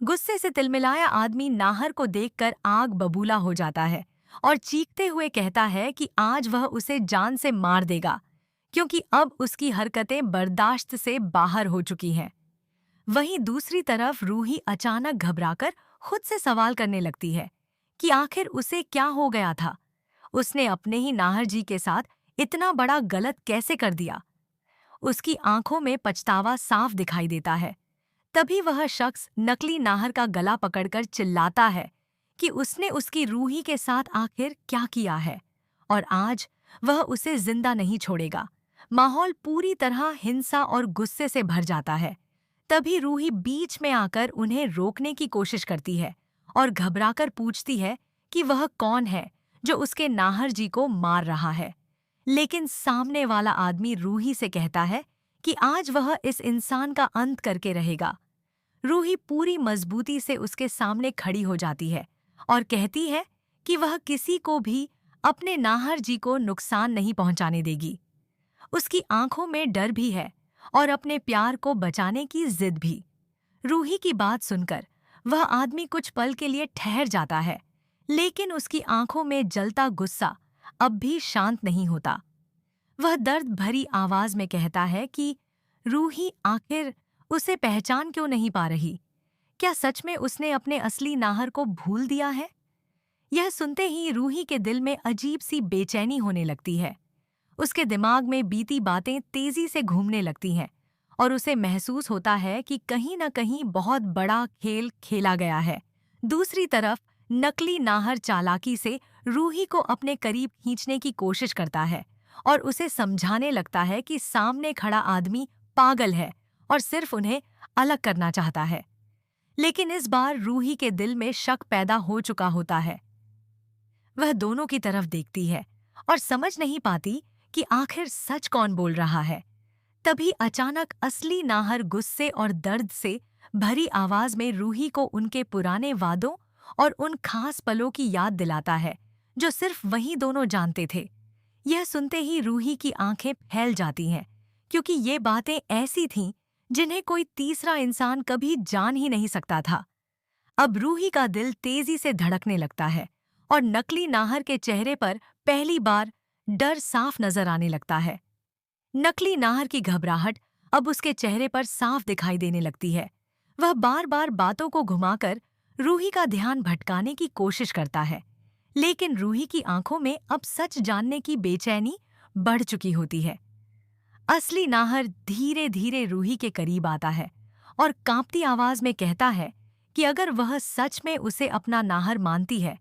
गुस्से से तिलमिलाया आदमी नाहर को देखकर आग बबूला हो जाता है और चीखते हुए कहता है कि आज वह उसे जान से मार देगा, क्योंकि अब उसकी हरकतें बर्दाश्त से बाहर हो चुकी हैं। वहीं दूसरी तरफ रूही अचानक घबराकर खुद से सवाल करने लगती है कि आखिर उसे क्या हो गया था। उसने अपने ही नाहर जी के साथ इतना बड़ा गलत कैसे कर दिया। उसकी आंखों में पछतावा साफ दिखाई देता है। तभी वह शख्स नकली नाहर का गला पकड़कर चिल्लाता है कि उसने उसकी रूही के साथ आखिर क्या किया है और आज वह उसे जिंदा नहीं छोड़ेगा। माहौल पूरी तरह हिंसा और गुस्से से भर जाता है। तभी रूही बीच में आकर उन्हें रोकने की कोशिश करती है और घबराकर पूछती है कि वह कौन है जो उसके नाहर जी को मार रहा है। लेकिन सामने वाला आदमी रूही से कहता है कि आज वह इस इंसान का अंत करके रहेगा। रूही पूरी मजबूती से उसके सामने खड़ी हो जाती है और कहती है कि वह किसी को भी अपने नाहर जी को नुकसान नहीं पहुंचाने देगी। उसकी आंखों में डर भी है और अपने प्यार को बचाने की जिद भी। रूही की बात सुनकर वह आदमी कुछ पल के लिए ठहर जाता है, लेकिन उसकी आंखों में जलता गुस्सा अब भी शांत नहीं होता। वह दर्द भरी आवाज में कहता है कि रूही आखिर उसे पहचान क्यों नहीं पा रही? क्या सच में उसने अपने असली नाहर को भूल दिया है? यह सुनते ही रूही के दिल में अजीब सी बेचैनी होने लगती है। उसके दिमाग में बीती बातें तेजी से घूमने लगती हैं और उसे महसूस होता है कि कहीं न कहीं बहुत बड़ा खेल खेला गया है। दूसरी तरफ नकली नाहर चालाकी से रूही को अपने करीब खींचने की कोशिश करता है और उसे समझाने लगता है कि सामने खड़ा आदमी पागल है और सिर्फ उन्हें अलग करना चाहता है। लेकिन इस बार रूही के दिल में शक पैदा हो चुका होता है। वह दोनों की तरफ देखती है और समझ नहीं पाती कि आखिर सच कौन बोल रहा है। तभी अचानक असली नाहर गुस्से और दर्द से भरी आवाज में रूही को उनके पुराने वादों और उन खास पलों की याद दिलाता है जो सिर्फ वही दोनों जानते थे। यह सुनते ही रूही की आंखें फैल जाती हैं, क्योंकि ये बातें ऐसी थीं जिन्हें कोई तीसरा इंसान कभी जान ही नहीं सकता था। अब रूही का दिल तेजी से धड़कने लगता है और नकली नाहर के चेहरे पर पहली बार डर साफ नजर आने लगता है। नकली नाहर की घबराहट अब उसके चेहरे पर साफ दिखाई देने लगती है। वह बार बार बातों को घुमाकर रूही का ध्यान भटकाने की कोशिश करता है, लेकिन रूही की आंखों में अब सच जानने की बेचैनी बढ़ चुकी होती है। असली नाहर धीरे धीरे रूही के करीब आता है और कांपती आवाज में कहता है कि अगर वह सच में उसे अपना नाहर मानती है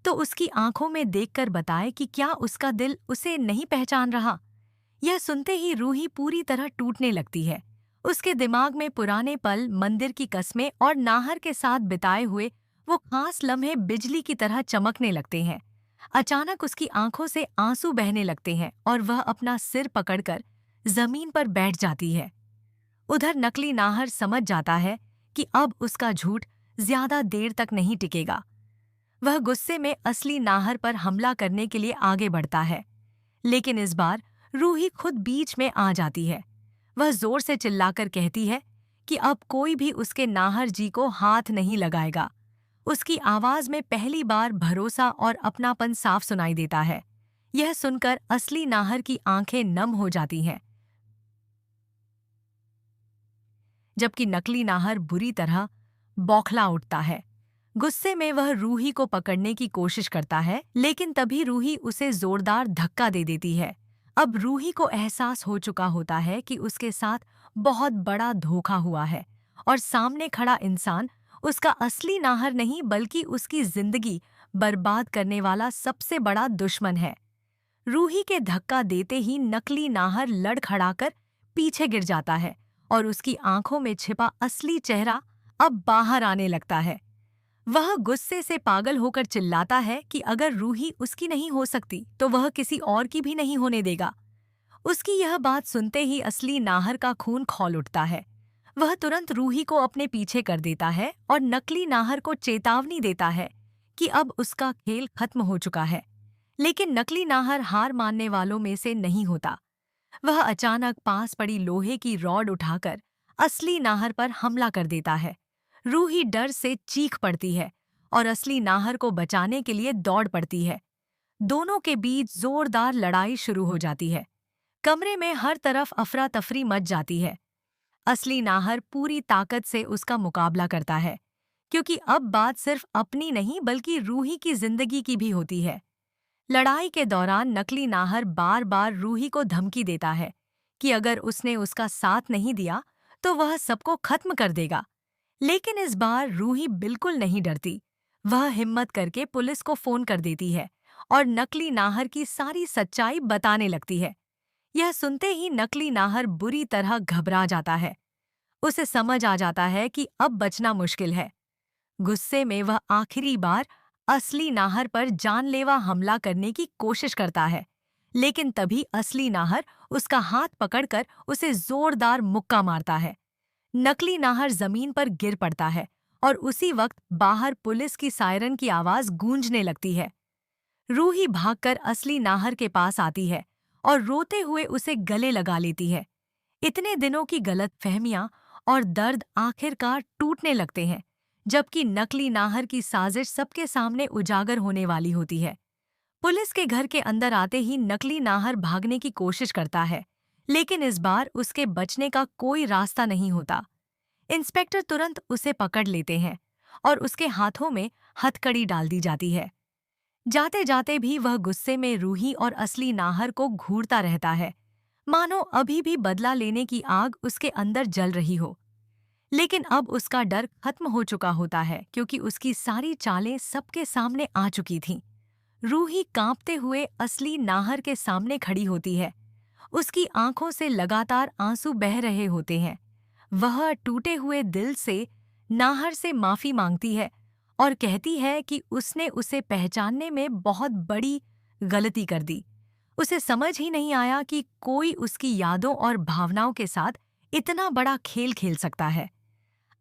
तो उसकी आंखों में देखकर बताए कि क्या उसका दिल उसे नहीं पहचान रहा। यह सुनते ही रूही पूरी तरह टूटने लगती है। उसके दिमाग में पुराने पल, मंदिर की कस्में और नाहर के साथ बिताए हुए वो खास लम्हे बिजली की तरह चमकने लगते हैं। अचानक उसकी आंखों से आंसू बहने लगते हैं और वह अपना सिर पकड़कर जमीन पर बैठ जाती है। उधर नकली नाहर समझ जाता है कि अब उसका झूठ ज्यादा देर तक नहीं टिकेगा। वह गुस्से में असली नाहर पर हमला करने के लिए आगे बढ़ता है, लेकिन इस बार रूही खुद बीच में आ जाती है। वह जोर से चिल्लाकर कहती है कि अब कोई भी उसके नाहर जी को हाथ नहीं लगाएगा। उसकी आवाज में पहली बार भरोसा और अपनापन साफ सुनाई देता है। यह सुनकर असली नाहर की आंखें नम हो जाती हैं, जबकि नकली नाहर बुरी तरह बौखला उठता है। गुस्से में वह रूही को पकड़ने की कोशिश करता है, लेकिन तभी रूही उसे जोरदार धक्का दे देती है। अब रूही को एहसास हो चुका होता है कि उसके साथ बहुत बड़ा धोखा हुआ है और सामने खड़ा इंसान उसका असली नाहर नहीं बल्कि उसकी जिंदगी बर्बाद करने वाला सबसे बड़ा दुश्मन है। रूही के धक्का देते ही नकली नाहर लड़खड़ाकर पीछे गिर जाता है और उसकी आंखों में छिपा असली चेहरा अब बाहर आने लगता है। वह गुस्से से पागल होकर चिल्लाता है कि अगर रूही उसकी नहीं हो सकती तो वह किसी और की भी नहीं होने देगा। उसकी यह बात सुनते ही असली नाहर का खून खौल उठता है। वह तुरंत रूही को अपने पीछे कर देता है और नकली नाहर को चेतावनी देता है कि अब उसका खेल खत्म हो चुका है। लेकिन नकली नाहर हार मानने वालों में से नहीं होता। वह अचानक पास पड़ी लोहे की रॉड उठाकर असली नाहर पर हमला कर देता है। रूही डर से चीख पड़ती है और असली नाहर को बचाने के लिए दौड़ पड़ती है। दोनों के बीच जोरदार लड़ाई शुरू हो जाती है। कमरे में हर तरफ अफरा तफरी मच जाती है। असली नाहर पूरी ताकत से उसका मुकाबला करता है, क्योंकि अब बात सिर्फ अपनी नहीं बल्कि रूही की जिंदगी की भी होती है। लड़ाई के दौरान नकली नाहर बार बार रूही को धमकी देता है कि अगर उसने उसका साथ नहीं दिया तो वह सबको खत्म कर देगा। लेकिन इस बार रूही बिल्कुल नहीं डरती। वह हिम्मत करके पुलिस को फोन कर देती है और नकली नाहर की सारी सच्चाई बताने लगती है। यह सुनते ही नकली नाहर बुरी तरह घबरा जाता है। उसे समझ आ जाता है कि अब बचना मुश्किल है। गुस्से में वह आखिरी बार असली नाहर पर जानलेवा हमला करने की कोशिश करता है, लेकिन तभी असली नाहर उसका हाथ पकड़कर उसे जोरदार मुक्का मारता है। नकली नाहर जमीन पर गिर पड़ता है और उसी वक्त बाहर पुलिस की सायरन की आवाज गूंजने लगती है। रूही भागकर असली नाहर के पास आती है और रोते हुए उसे गले लगा लेती है। इतने दिनों की गलतफहमियां और दर्द आखिरकार टूटने लगते हैं, जबकि नकली नाहर की साजिश सबके सामने उजागर होने वाली होती है। पुलिस के घर के अंदर आते ही नकली नाहर भागने की कोशिश करता है, लेकिन इस बार उसके बचने का कोई रास्ता नहीं होता। इंस्पेक्टर तुरंत उसे पकड़ लेते हैं और उसके हाथों में हथकड़ी डाल दी जाती है। जाते जाते भी वह गुस्से में रूही और असली नाहर को घूरता रहता है, मानो अभी भी बदला लेने की आग उसके अंदर जल रही हो। लेकिन अब उसका डर खत्म हो चुका होता है, क्योंकि उसकी सारी चालें सबके सामने आ चुकी थीं। रूही कांपते हुए असली नाहर के सामने खड़ी होती है। उसकी आंखों से लगातार आंसू बह रहे होते हैं। वह टूटे हुए दिल से नाहर से माफी मांगती है और कहती है कि उसने उसे पहचानने में बहुत बड़ी गलती कर दी। उसे समझ ही नहीं आया कि कोई उसकी यादों और भावनाओं के साथ इतना बड़ा खेल खेल सकता है।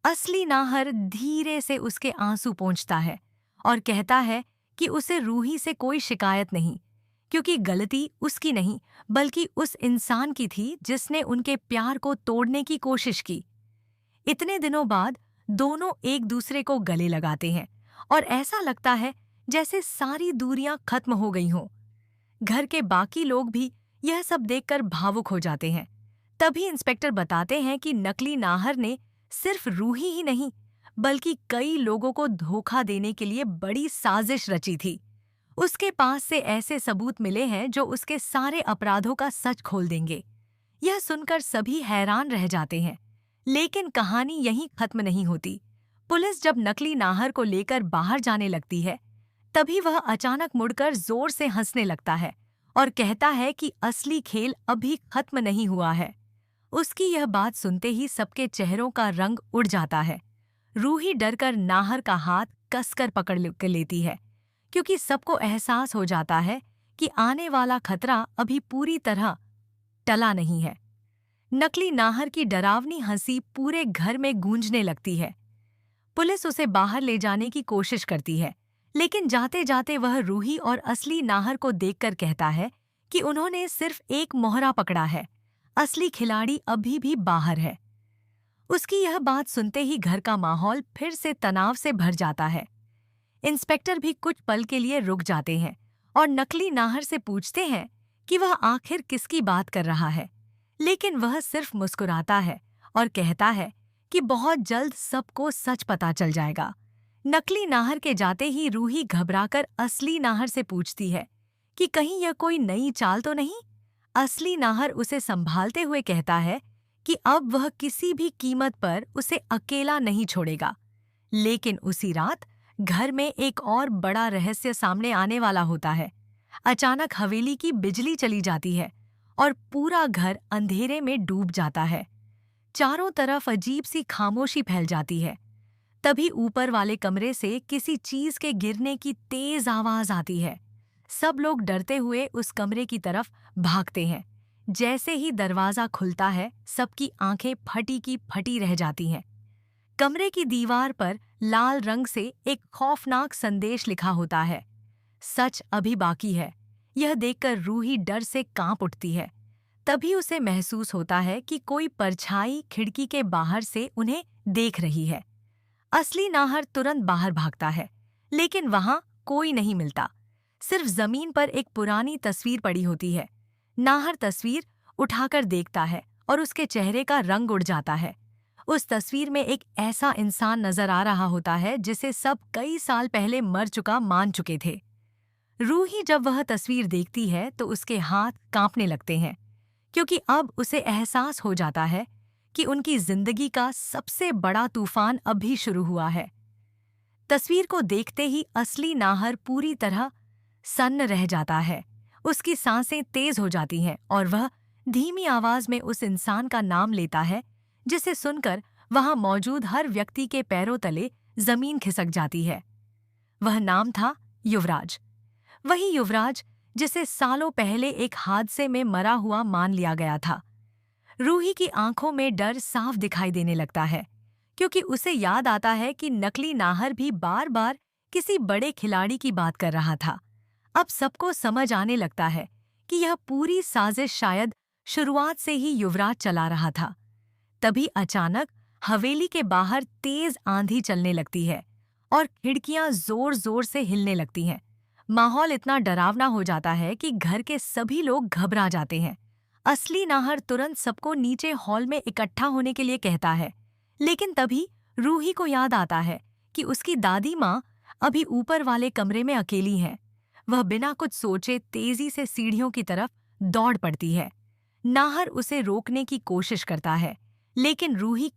असली नाहर धीरे से उसके आंसू पोंछता है और कहता है कि उसे रूही से कोई शिकायत नहीं, क्योंकि गलती उसकी नहीं बल्कि उस इंसान की थी जिसने उनके प्यार को तोड़ने की कोशिश की। इतने दिनों बाद दोनों एक दूसरे को गले लगाते हैं और ऐसा लगता है जैसे सारी दूरियां खत्म हो गई हों। घर के बाकी लोग भी यह सब देखकर भावुक हो जाते हैं। तभी इंस्पेक्टर बताते हैं कि नकली नाहर ने सिर्फ रूही ही नहीं बल्कि कई लोगों को धोखा देने के लिए बड़ी साजिश रची थी। उसके पास से ऐसे सबूत मिले हैं जो उसके सारे अपराधों का सच खोल देंगे। यह सुनकर सभी हैरान रह जाते हैं, लेकिन कहानी यहीं खत्म नहीं होती। पुलिस जब नकली नाहर को लेकर बाहर जाने लगती है, तभी वह अचानक मुड़कर जोर से हंसने लगता है और कहता है कि असली खेल अभी खत्म नहीं हुआ है। उसकी यह बात सुनते ही सबके चेहरों का रंग उड़ जाता है। रूही डरकर नाहर का हाथ कसकर पकड़ लेती है, क्योंकि सबको एहसास हो जाता है कि आने वाला खतरा अभी पूरी तरह टला नहीं है। नकली नाहर की डरावनी हंसी पूरे घर में गूंजने लगती है। पुलिस उसे बाहर ले जाने की कोशिश करती है, लेकिन जाते जाते वह रूही और असली नाहर को देखकर कहता है कि उन्होंने सिर्फ एक मोहरा पकड़ा है, असली खिलाड़ी अभी भी बाहर है। उसकी यह बात सुनते ही घर का माहौल फिर से तनाव से भर जाता है। इंस्पेक्टर भी कुछ पल के लिए रुक जाते हैं और नकली नाहर से पूछते हैं कि वह आखिर किसकी बात कर रहा है, लेकिन वह सिर्फ मुस्कुराता है और कहता है कि बहुत जल्द सबको सच पता चल जाएगा। नकली नाहर के जाते ही रूही घबराकर असली नाहर से पूछती है कि कहीं यह कोई नई चाल तो नहीं। असली नाहर उसे संभालते हुए कहता है कि अब वह किसी भी कीमत पर उसे अकेला नहीं छोड़ेगा। लेकिन उसी रात घर में एक और बड़ा रहस्य सामने आने वाला होता है। अचानक हवेली की बिजली चली जाती है और पूरा घर अंधेरे में डूब जाता है। चारों तरफ अजीब सी खामोशी फैल जाती है। तभी ऊपर वाले कमरे से किसी चीज के गिरने की तेज आवाज आती है। सब लोग डरते हुए उस कमरे की तरफ भागते हैं। जैसे ही दरवाजा खुलता है, सबकी आंखें फटी की फटी रह जाती हैं। कमरे की दीवार पर लाल रंग से एक खौफनाक संदेश लिखा होता है, सच अभी बाकी है। यह देखकर रूही डर से कांप उठती है। तभी उसे महसूस होता है कि कोई परछाई खिड़की के बाहर से उन्हें देख रही है। असली नाहर तुरंत बाहर भागता है, लेकिन वहां कोई नहीं मिलता। सिर्फ जमीन पर एक पुरानी तस्वीर पड़ी होती है। नाहर तस्वीर उठाकर देखता है और उसके चेहरे का रंग उड़ जाता है। उस तस्वीर में एक ऐसा इंसान नजर आ रहा होता है जिसे सब कई साल पहले मर चुका मान चुके थे। रूही जब वह तस्वीर देखती है तो उसके हाथ कांपने लगते हैं, क्योंकि अब उसे एहसास हो जाता है कि उनकी जिंदगी का सबसे बड़ा तूफान अभी शुरू हुआ है। तस्वीर को देखते ही असली नाहर पूरी तरह सन्न रह जाता है। उसकी सांसें तेज हो जाती हैं और वह धीमी आवाज में उस इंसान का नाम लेता है, जिसे सुनकर वहां मौजूद हर व्यक्ति के पैरों तले जमीन खिसक जाती है। वह नाम था युवराज। वही युवराज जिसे सालों पहले एक हादसे में मरा हुआ मान लिया गया था। रूही की आंखों में डर साफ दिखाई देने लगता है, क्योंकि उसे याद आता है कि नकली नाहर भी बार बार किसी बड़े खिलाड़ी की बात कर रहा था। अब सबको समझ आने लगता है कि यह पूरी साजिश शायद शुरुआत से ही युवराज चला रहा था। तभी अचानक हवेली के बाहर तेज आंधी चलने लगती है और खिड़कियां जोर जोर से हिलने लगती हैं। माहौल इतना डरावना हो जाता है कि घर के सभी लोग घबरा जाते हैं। असली नाहर तुरंत सबको नीचे हॉल में इकट्ठा होने के लिए कहता है, लेकिन तभी रूही को याद आता है कि उसकी दादी माँ अभी ऊपर वाले कमरे में अकेली हैं। वह बिना कुछ सोचे तेजी से सीढ़ियों की तरफ दौड़ पड़ती है। नाहर उसे रोकने की कोशिश करता है, लेकिन रूही